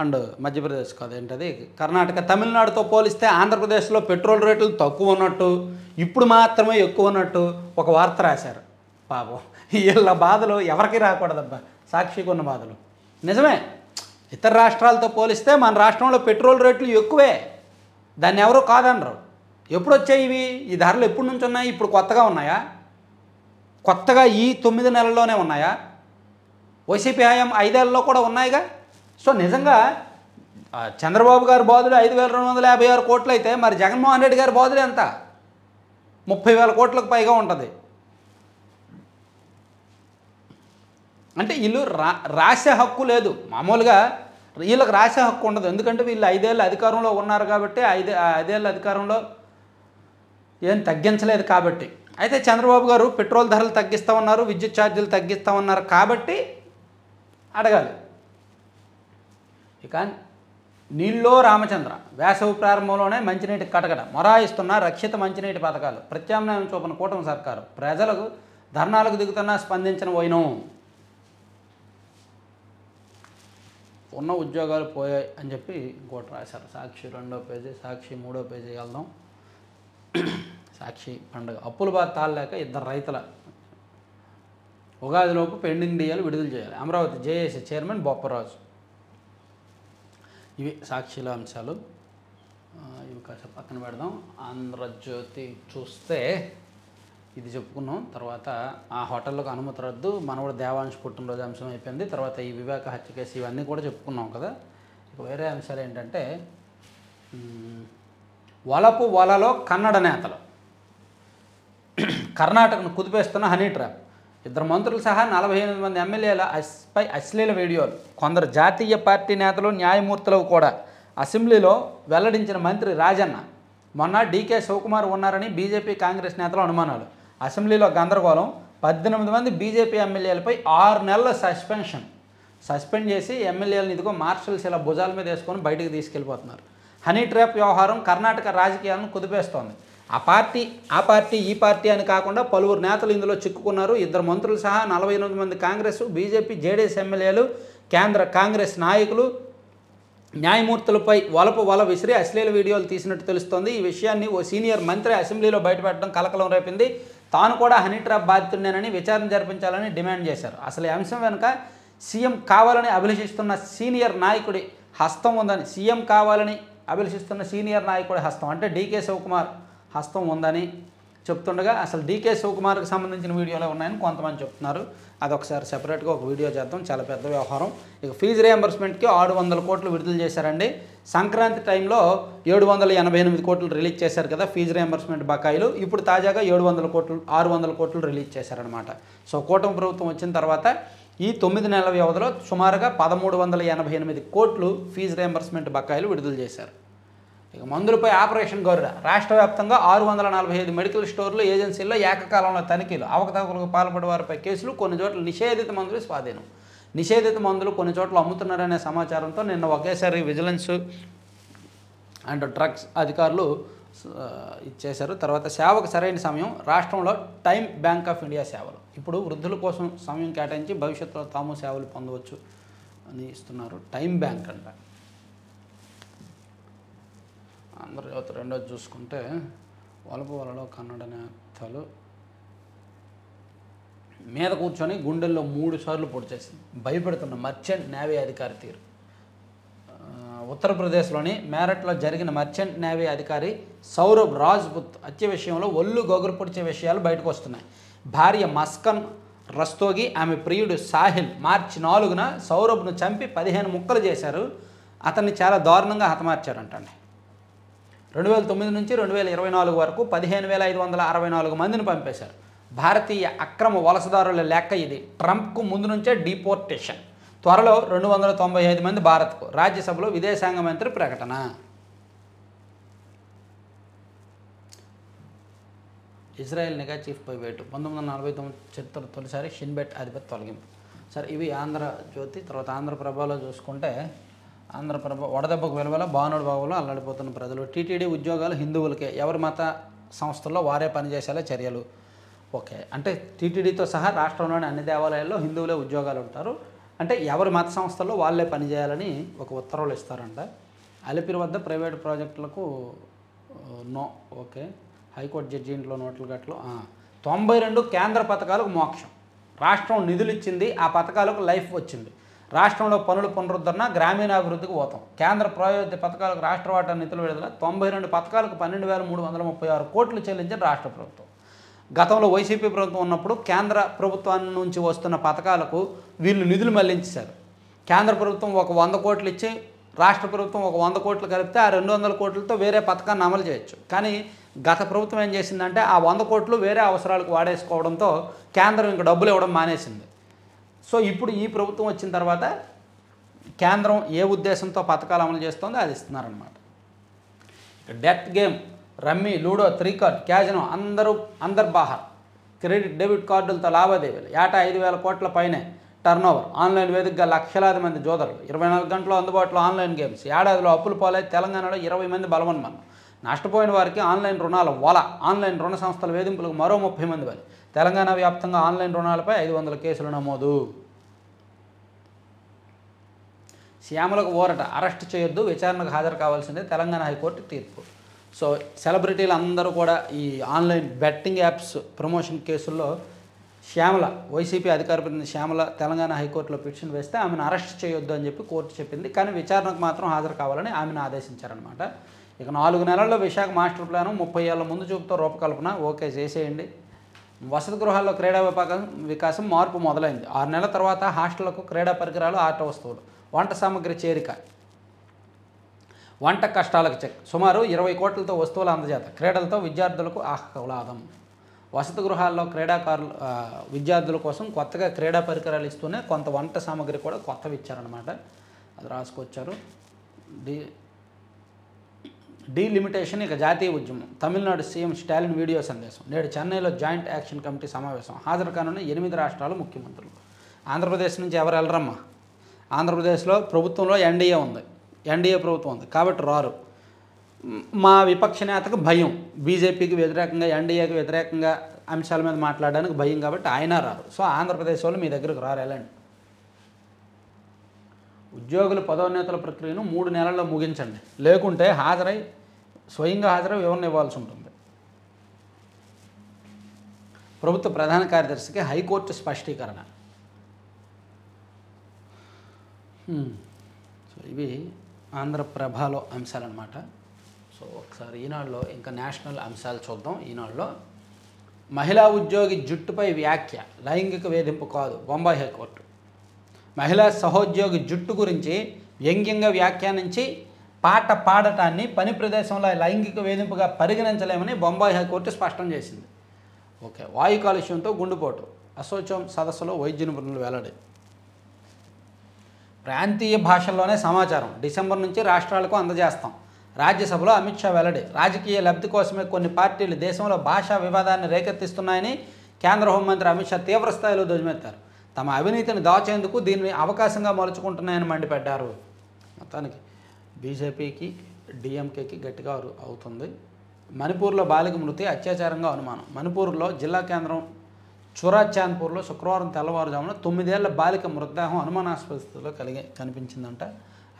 అండ్ మధ్యప్రదేశ్ కాదు ఏంటది కర్ణాటక తమిళనాడుతో పోలిస్తే ఆంధ్రప్రదేశ్లో పెట్రోల్ రేట్లు తక్కువ ఉన్నట్టు, ఇప్పుడు మాత్రమే ఎక్కువ ఉన్నట్టు ఒక వార్త రాశారు. పాపం వీళ్ళ బాధలు ఎవరికి రాకూడదబ్బా, సాక్షికి ఉన్న బాధలు. నిజమే, ఇతర రాష్ట్రాలతో పోలిస్తే మన రాష్ట్రంలో పెట్రోల్ రేట్లు ఎక్కువే, దాన్ని ఎవరూ కాదనరు. ఎప్పుడు వచ్చాయి ఇవి? ఈ ధరలు ఎప్పటి నుంచి ఉన్నాయి? ఇప్పుడు కొత్తగా ఉన్నాయా? కొత్తగా ఈ 9 నెలల్లోనే ఉన్నాయా? వైసీపీ హయాం 5 ఏళ్లలో కూడా ఉన్నాయిగా. సో నిజంగా చంద్రబాబు గారి బాధుడు 5,256 కోట్లు అయితే మరి జగన్మోహన్ రెడ్డి గారి బాధుడు ఎంత? 30,000 కోట్లకు పైగా ఉంటుంది. అంటే వీళ్ళు రాసే హక్కు లేదు. మామూలుగా వీళ్ళకి రాసే హక్కు ఉండదు, ఎందుకంటే వీళ్ళు 5 ఏళ్ళు అధికారంలో ఉన్నారు కాబట్టి 5 ఏళ్ళ అధికారంలో ఏం తగ్గించలేదు కాబట్టి. అయితే చంద్రబాబు గారు పెట్రోల్ ధరలు తగ్గిస్తామన్నారు, విద్యుత్ ఛార్జీలు తగ్గిస్తామన్నారు కాబట్టి అడగాలి. ఇక నీళ్ళో రామచంద్ర, వేసవి ప్రారంభంలోనే మంచినీటి కటకట, మొరాయిస్తున్న రక్షిత మంచినీటి పథకాలు, ప్రత్యామ్నాయం చూపిన కూటమి సర్కారు, ప్రజలకు ధర్నాలకు దిగుతున్నా స్పందించిన వైనం, ఉన్న ఉద్యోగాలు పోయాయి అని చెప్పి ఇంకోటి రాశారు. సాక్షి 2వ పేజీ, సాక్షి 3వ పేజీ వెళ్దాం. సాక్షి పండుగ, అప్పుల బాధ తాళలేక 2 రైతుల ఉగాదిలోపు పెండింగ్ డిఏలు విడుదల చేయాలి, అమరావతి జేఏసీ చైర్మన్ బొప్పరాజు. ఇవి సాక్షిలో అంశాలు. ఇవి కాసేపు పక్కన పెడదాం. ఆంధ్రజ్యోతి చూస్తే ఇది చెప్పుకున్నాం. తర్వాత ఆ హోటల్లోకి అనుమతి రద్దు, మనవడు దేవాంశ్ పుట్టినరోజు అంశం అయిపోయింది. తర్వాత ఈ వివేక హత్య కేసు ఇవన్నీ కూడా చెప్పుకున్నాం కదా. ఇక వేరే అంశాలు ఏంటంటే వలపు వలలో కన్నడ నేతలు, కర్ణాటకను కుదిపేస్తున్న హనీ ట్రాప్, 2 మంత్రులు సహా 48 మంది ఎమ్మెల్యేల పై అశ్లీల వీడియోలు, కొందరు జాతీయ పార్టీ నేతలు న్యాయమూర్తులు కూడా. అసెంబ్లీలో వెల్లడించిన మంత్రి రాజన్న, మొన్న డీకే శివకుమార్ ఉన్నారని బీజేపీ కాంగ్రెస్ నేతల అనుమానాలు, అసెంబ్లీలో గందరగోళం, 18 మంది బీజేపీ ఎమ్మెల్యేలపై 6 నెలల సస్పెండ్ చేసి ఎమ్మెల్యేలను ఇదిగో మార్షల్స్ ఇలా భుజాల మీద వేసుకొని బయటకు తీసుకెళ్ళిపోతున్నారు. హనీ ట్రాప్ వ్యవహారం కర్ణాటక రాజకీయాలను కుదిపేస్తోంది. ఆ పార్టీ ఈ పార్టీ అని కాకుండా పలువురు నేతలు ఇందులో చిక్కుకున్నారు. 2 మంత్రులు సహా 48 మంది కాంగ్రెస్, బీజేపీ, జేడీఎస్ ఎమ్మెల్యేలు, కేంద్ర కాంగ్రెస్ నాయకులు న్యాయమూర్తులపై వల విసిరి అశ్లీల వీడియోలు తీసినట్టు తెలుస్తోంది. ఈ విషయాన్ని ఓ సీనియర్ మంత్రి అసెంబ్లీలో బయటపెట్టడం కలకలం రేపింది. తాను కూడా హనీ ట్రాప్ బాధితుడినేనని విచారణ జరిపించాలని డిమాండ్ చేశారు. అసలు ఈ అంశం వెనుక సీఎం కావాలని అభిలషిస్తున్న సీనియర్ నాయకుడి హస్తం ఉందని, సీఎం కావాలని అభిలషిస్తున్న సీనియర్ నాయకుడి హస్తం అంటే డీకే శివకుమార్ హస్తం ఉందని చెప్తుండగా అసలు డీకే శివకుమార్కి సంబంధించిన వీడియోలు ఉన్నాయని కొంతమంది చెప్తున్నారు. అదొకసారి సెపరేట్గా ఒక వీడియో చేద్దాం, చాలా పెద్ద వ్యవహారం. ఇక ఫీజు రియంబర్స్మెంట్కి 600 కోట్లు విడుదల చేశారండి. సంక్రాంతి టైంలో 788 కోట్లు రిలీజ్ చేశారు కదా ఫీజు రియంబర్స్మెంట్ బకాయిలు. ఇప్పుడు తాజాగా 600 కోట్లు రిలీజ్ చేశారనమాట. సో కూటమి ప్రభుత్వం వచ్చిన తర్వాత ఈ 9 నెలల వ్యవధిలో సుమారుగా 1388 కోట్లు ఫీజు రియంబర్స్మెంట్ బకాయిలు విడుదల చేశారు. ఇక మందులపై ఆపరేషన్ గరుడ, రాష్ట్ర వ్యాప్తంగా 645 మెడికల్ స్టోర్లు, ఏజెన్సీల్లో ఏకకాలంలో తనిఖీలు, అవకతవకలకు పాల్పడే వారిపై కేసులు, కొన్ని చోట్ల నిషేధిత మందులు స్వాధీనం. నిషేధిత మందులు కొన్ని చోట్ల అమ్ముతున్నారనే సమాచారంతో నిన్న ఒకేసారి విజిలెన్స్ అండ్ డ్రగ్స్ అధికారులు ఇచ్చేశారు. తర్వాత సేవకు సరైన సమయం, రాష్ట్రంలో టైమ్ బ్యాంక్ ఆఫ్ ఇండియా సేవలు. ఇప్పుడు వృద్ధుల కోసం సమయం కేటాయించి భవిష్యత్తులో తాము సేవలు పొందవచ్చు. అని ఇస్తున్నారు. టైమ్ బ్యాంక్ అంట. ఆంధ్రజ్యోతి రెండోది చూసుకుంటే వలపు వలలో కన్నడ నేతలు మీద కూర్చొని గుండెల్లో 3 సార్లు పొడి చేసింది. భయపెడుతున్న మర్చెంట్ నేవీ అధికారి తీరు. ఉత్తరప్రదేశ్లోని మేరట్లో జరిగిన మర్చెంట్ నేవీ అధికారి సౌరభ్ రాజ్పుత్ హత్య విషయంలో ఒళ్ళు గొగురు పొడిచే విషయాలు బయటకు వస్తున్నాయి. భార్య మస్కన్ రస్తోగి, ఆమె ప్రియుడు సాహిల్ మార్చి 4న సౌరభ్ను చంపి 15 ముక్కలు చేశారు. అతన్ని చాలా దారుణంగా హతమార్చారంటండి. 2009 నుంచి 2024 వరకు 15,564 మందిని పంపేశారు. భారతీయ అక్రమ వలసదారుల లెక్క ఇది. ట్రంప్కు ముందు నుంచే డిపోర్టేషన్. త్వరలో 295 మంది భారత్కు. రాజ్యసభలో విదేశాంగ మంత్రి ప్రకటన. ఇజ్రాయెల్ నిఘా చీఫ్పై వేటు. 1949 చరిత్ర తొలిసారి షిన్బెట్ అధిపతి తొలగింపు. సరే, ఇవి ఆంధ్రజ్యోతి. తర్వాత ఆంధ్రప్రభలో చూసుకుంటే ఆంధ్రప్రభ వడదెబ్బకు వెలువల బాణుడు బాబులో అల్లాడిపోతున్న ప్రజలు. టీటీడీ ఉద్యోగాలు హిందువులకే, ఎవరి మత సంస్థల్లో వారే పనిచేసేలా చర్యలు. ఓకే, అంటే టీటీడీతో సహా రాష్ట్రంలోని అన్ని దేవాలయాల్లో హిందువులే ఉద్యోగాలు ఉంటారు. అంటే ఎవరి మత సంస్థల్లో వాళ్ళే పనిచేయాలని ఒక ఉత్తర్వులు ఇస్తారంట. అలిపిరి వద్ద ప్రైవేటు ప్రాజెక్టులకు నో. ఓకే, హైకోర్టు జడ్జి ఇంట్లో నోట్ల గట్లు. 92 కేంద్ర పథకాలకు మోక్షం. రాష్ట్రం నిధులు ఇచ్చింది, ఆ పథకాలకు లైఫ్ వచ్చింది. రాష్ట్రంలో పనుల పునరుద్ధరణ, గ్రామీణాభివృద్ధికి పోతాం. కేంద్ర ప్రాయోజిత పథకాలకు రాష్ట్ర వాటా నిధులు విడుదల. 92 పథకాలకు 12,336 కోట్లు చెల్లించిన రాష్ట్ర ప్రభుత్వం. గతంలో వైసీపీ ప్రభుత్వం ఉన్నప్పుడు కేంద్ర ప్రభుత్వం నుంచి వస్తున్న పథకాలకు వీళ్ళు నిధులు మళ్లించారు. కేంద్ర ప్రభుత్వం ఒక 100 కోట్లు ఇచ్చి రాష్ట్ర ప్రభుత్వం ఒక 100 కోట్లు కలిపితే ఆ 200 కోట్లతో వేరే పథకాన్ని అమలు చేయొచ్చు. కానీ గత ప్రభుత్వం ఏం చేసిందంటే ఆ 100 కోట్లు వేరే అవసరాలకు వాడేసుకోవడంతో కేంద్రం ఇంక డబ్బులు ఇవ్వడం మానేసింది. సో ఇప్పుడు ఈ ప్రభుత్వం వచ్చిన తర్వాత కేంద్రం ఏ ఉద్దేశంతో పథకాలు అమలు చేస్తుందో అది ఇస్తున్నారన్నమాట. Death game, rummy, ludo, 3 card, casino Andar Bahar. Credit debit కార్డులతో లావాదేవీలు. ఏటా 5,000 కోట్ల పైనే టర్నోవర్. ఆన్లైన్ వేదికగా లక్షలాది మంది జోదరులు. 24 గంటలు అందుబాటులో ఆన్లైన్ గేమ్స్. ఏడాదిలో అప్పులు పాలై తెలంగాణలో 20 మంది బలవన్మరణం. నష్టపోయిన వారికి ఆన్లైన్ రుణాల వల. ఆన్లైన్ రుణ సంస్థల వేధింపులకు మరో 30 మంది బలి. తెలంగాణ వ్యాప్తంగా ఆన్లైన్ రుణాలపై 500 కేసులు నమోదు. శ్యామలకు ఊరట. అరెస్ట్ చేయొద్దు, విచారణకు హాజరు కావాల్సిందే తెలంగాణ హైకోర్టు తీర్పు. సో సెలబ్రిటీలు అందరూ కూడా ఈ ఆన్లైన్ బెట్టింగ్ యాప్స్ ప్రమోషన్ కేసుల్లో శ్యామల, వైసీపీ అధికార ప్రతినిధి శ్యామల తెలంగాణ హైకోర్టులో పిటిషన్ వేస్తే ఆమెను అరెస్ట్ చేయొద్దు అని చెప్పి కోర్టు చెప్పింది. కానీ విచారణకు మాత్రం హాజరు కావాలని ఆమెను ఆదేశించారనమాట. ఇక 4 నెలల్లో విశాఖ మాస్టర్ ప్లాను 30 ఏళ్ల ముందు చూపుతో రూపకల్పన. ఓకే, చేసేయండి. వసతి గృహాల్లో క్రీడా వికాసం మార్పు మొదలైంది. 6 నెలల తర్వాత హాస్టళ్లకు క్రీడా పరికరాలు, ఆట వస్తువులు, వంట సామగ్రి చేరిక. వంట కష్టాలకు చెక్. సుమారు 20 కోట్లతో వస్తువుల అందజేత. క్రీడలతో విద్యార్థులకు ఆహ్లాదం. వసతి గృహాల్లో విద్యార్థుల కోసం కొత్తగా క్రీడా పరికరాలు ఇస్తూనే కొంత వంట సామగ్రి కూడా కొత్తవి ఇచ్చారనమాట. అది రాసుకొచ్చారు. డీలిమిటేషన్ ఇక జాతీయ ఉద్యమం. తమిళనాడు సీఎం స్టాలిన్ వీడియో సందేశం. నేడు చెన్నైలో జాయింట్ యాక్షన్ కమిటీ సమావేశం. హాజరు కానున్న 8 రాష్ట్రాల ముఖ్యమంత్రులు. ఆంధ్రప్రదేశ్ నుంచి ఎవరు వెళ్ళరమ్మా? ఆంధ్రప్రదేశ్లో ప్రభుత్వంలో ఎన్డీఏ ఉంది, ఎన్డీఏ ప్రభుత్వం ఉంది కాబట్టి రారు. మా విపక్ష నేతకు భయం, బీజేపీకి వ్యతిరేకంగా, ఎన్డీఏకి వ్యతిరేకంగా అంశాల మీద మాట్లాడడానికి భయం కాబట్టి ఆయన రారు. సో ఆంధ్రప్రదేశ్ వాళ్ళు మీ దగ్గరకు రారు, వెళ్ళండి. ఉద్యోగుల పదోన్నతుల ప్రక్రియను 3 నెలల్లో ముగించండి, లేకుంటే స్వయంగా హాజరై వివరణ ఇవ్వాల్సి ఉంటుంది. ప్రభుత్వ ప్రధాన కార్యదర్శికి హైకోర్టు స్పష్టీకరణ. సో ఇవి ఆంధ్రప్రభలో అంశాలన్నమాట. సో ఒకసారి ఈనాడులో ఇంకా నేషనల్ అంశాలు చూద్దాం. ఈనాడులో మహిళా ఉద్యోగి జుట్టుపై వ్యాఖ్య లైంగిక వేధింపు కాదు, బొంబాయి హైకోర్టు. మహిళా సహోద్యోగి జుట్టు గురించి వ్యంగ్యంగా వ్యాఖ్యానించి పాట పాడటాన్ని పని ప్రదేశంలో లైంగిక వేధింపుగా పరిగణించలేమని బొంబాయి హైకోర్టు స్పష్టం చేసింది. ఓకే, వాయు కాలుష్యంతో గుండెపోటు. అసోచాం సదస్సులో వైద్య నిపుణులు వెల్లడి. ప్రాంతీయ భాషల్లోనే సమాచారం డిసెంబర్ నుంచి రాష్ట్రాలకు అందజేస్తాం. రాజ్యసభలో అమిత్ షా వెల్లడి. రాజకీయ లబ్ధి కోసమే కొన్ని పార్టీలు దేశంలో భాషా వివాదాన్ని రేకెత్తిస్తున్నాయని కేంద్ర హోంమంత్రి అమిత్ షా తీవ్రస్థాయిలో ధ్వజమెత్తారు. తమ అవినీతిని దాచేందుకు దీన్ని అవకాశంగా మలుచుకుంటున్నాయని మండిపడ్డారు. మొత్తానికి బీజేపీకి, డిఎంకేకి గట్టిగా అవుతుంది. మణిపూర్లో బాలిక మృతి అత్యాచారంగా అనుమానం. మణిపూర్లో జిల్లా కేంద్రం చురాచాంద్పూర్లో శుక్రవారం తెల్లవారుజామున 9 ఏళ్ల బాలిక మృతదేహం అనుమానాస్పద స్థితిలో కనిపించిందంట.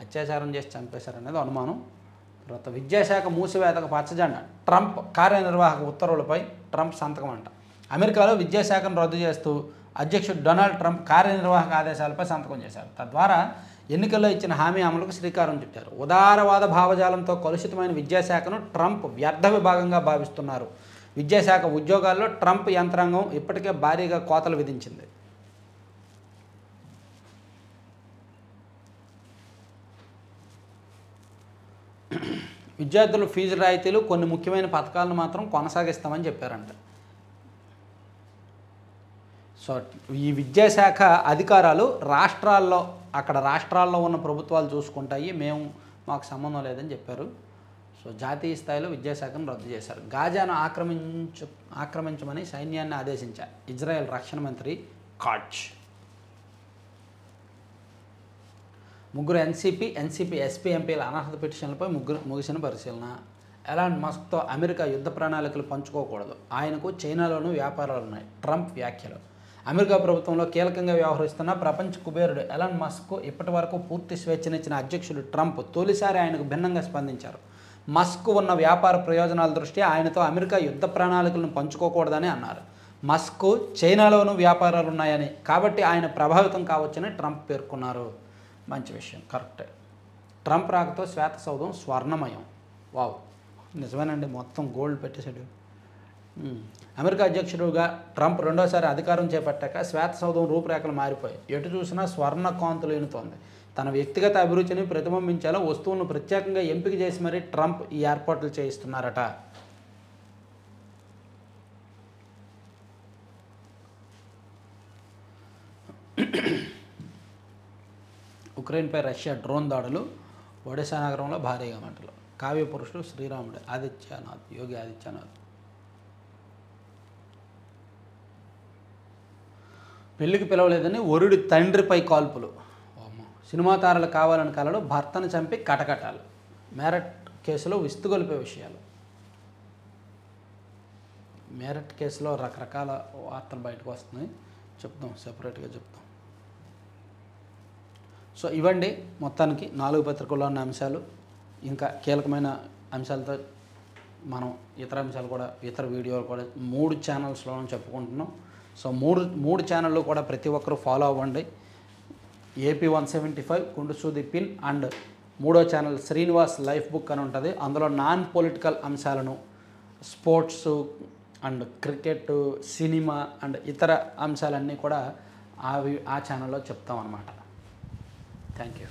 అత్యాచారం చేసి చంపేశారనేది అనుమానం. తర్వాత విద్యాశాఖ మూసివేతకు పచ్చజెండా. ట్రంప్ కార్యనిర్వాహక ఉత్తర్వులపై ట్రంప్ సంతకం అంట. అమెరికాలో విద్యాశాఖను రద్దు చేస్తూ అధ్యక్షుడు డొనాల్డ్ ట్రంప్ కార్యనిర్వాహక ఆదేశాలపై సంతకం చేశారు. తద్వారా ఎన్నికల్లో ఇచ్చిన హామీ అమలుకు శ్రీకారం చుట్టారు. ఉదారవాద భావజాలంతో కలుషితమైన విద్యాశాఖను ట్రంప్ వ్యర్థ విభాగంగా భావిస్తున్నారు. విద్యాశాఖ ఉద్యోగాల్లో ట్రంప్ యంత్రాంగం ఇప్పటికే భారీగా కోతలు విధించింది. విద్యార్థుల ఫీజు రాయితీలు కొన్ని ముఖ్యమైన పథకాలను మాత్రం కొనసాగిస్తామని చెప్పారంట. సో ఈ విద్యాశాఖ అధికారాలు రాష్ట్రాల్లో ఉన్న ప్రభుత్వాలు చూసుకుంటాయి, మాకు సంబంధం లేదని చెప్పారు. సో జాతీయ స్థాయిలో విద్యాశాఖను రద్దు చేశారు. గాజాను ఆక్రమించమని సైన్యాన్ని ఆదేశించారు ఇజ్రాయెల్ రక్షణ మంత్రి కాట్జ్. ముగ్గురు ఎన్సీపీ, ఎస్పీ ఎంపీల అనర్హత పిటిషన్లపై ముగిసిన పరిశీలన. ఎలాన్ మస్క్తో అమెరికా యుద్ధ ప్రణాళికలు పంచుకోకూడదు, ఆయనకు చైనాలోనూ వ్యాపారాలు ఉన్నాయి. ట్రంప్ వ్యాఖ్యలు. అమెరికా ప్రభుత్వంలో కీలకంగా వ్యవహరిస్తున్న ప్రపంచ కుబేరుడు ఎలాన్ మస్క్ ఇప్పటి వరకు పూర్తి స్వేచ్ఛనిచ్చిన అధ్యక్షుడు ట్రంప్ తొలిసారి ఆయనకు భిన్నంగా స్పందించారు. మస్క్ ఉన్న వ్యాపార ప్రయోజనాల దృష్ట్యా ఆయనతో అమెరికా యుద్ధ ప్రణాళికలను పంచుకోకూడదని అన్నారు. మస్క్ చైనాలోనూ వ్యాపారాలు ఉన్నాయని, కాబట్టి ఆయన ప్రభావితం కావచ్చని ట్రంప్ పేర్కొన్నారు. మంచి విషయం, కరెక్టే. ట్రంప్ రాకతో శ్వేత సౌధం స్వర్ణమయం. వావ్, నిజమేనండి, మొత్తం గోల్డ్ పెట్టేశాడు. అమెరికా అధ్యక్షుడుగా ట్రంప్ రెండోసారి అధికారం చేపట్టాక శ్వేత సౌధం రూపురేఖలు మారిపోయాయి. ఎటు చూసినా స్వర్ణ కాంతులు ఎనుతోంది. తన వ్యక్తిగత అభిరుచిని ప్రతిబింబించేలా వస్తువులను ప్రత్యేకంగా ఎంపిక చేసి మరీ ట్రంప్ ఈ ఏర్పాట్లు చేయిస్తున్నారట. ఉక్రెయిన్పై రష్యా డ్రోన్ దాడులు, ఒడిశా నగరంలో భారీగా మంటలు. కావ్య పురుషుడు శ్రీరాముడు యోగి ఆదిత్యనాథ్. పెళ్లికి పిలవలేదని వరుడి తండ్రిపై కాల్పులు. సినిమా తారలు కావాలని కలడు, భర్తను చంపి కటకటాలు. మేరట్ కేసులో విస్తుగొలిపే విషయాలు. మేరట్ కేసులో రకరకాల వార్తలు బయటకు వస్తున్నాయి, చెప్తాం, సెపరేట్గా చెప్తాం. సో ఇవండి మొత్తానికి 4 పత్రికల్లో ఉన్న అంశాలు. ఇంకా కీలకమైన అంశాలతో మనం ఇతర అంశాలు కూడా, ఇతర వీడియోలు కూడా 3 ఛానల్స్లోనూ చెప్పుకుంటున్నాం. సో మూడు ఛానళ్ళు కూడా ప్రతి ఒక్కరూ ఫాలో అవ్వండి. AP 175 కుండుసూది పిన్ అండ్ 3వ ఛానల్ శ్రీనివాస్ లైఫ్ బుక్ అని ఉంటుంది. అందులో నాన్ పొలిటికల్ అంశాలను, sports and cricket, cinema and ఇతర అంశాలన్నీ కూడా ఆ ఛానల్లో చెప్తాం అన్నమాట. Thank you.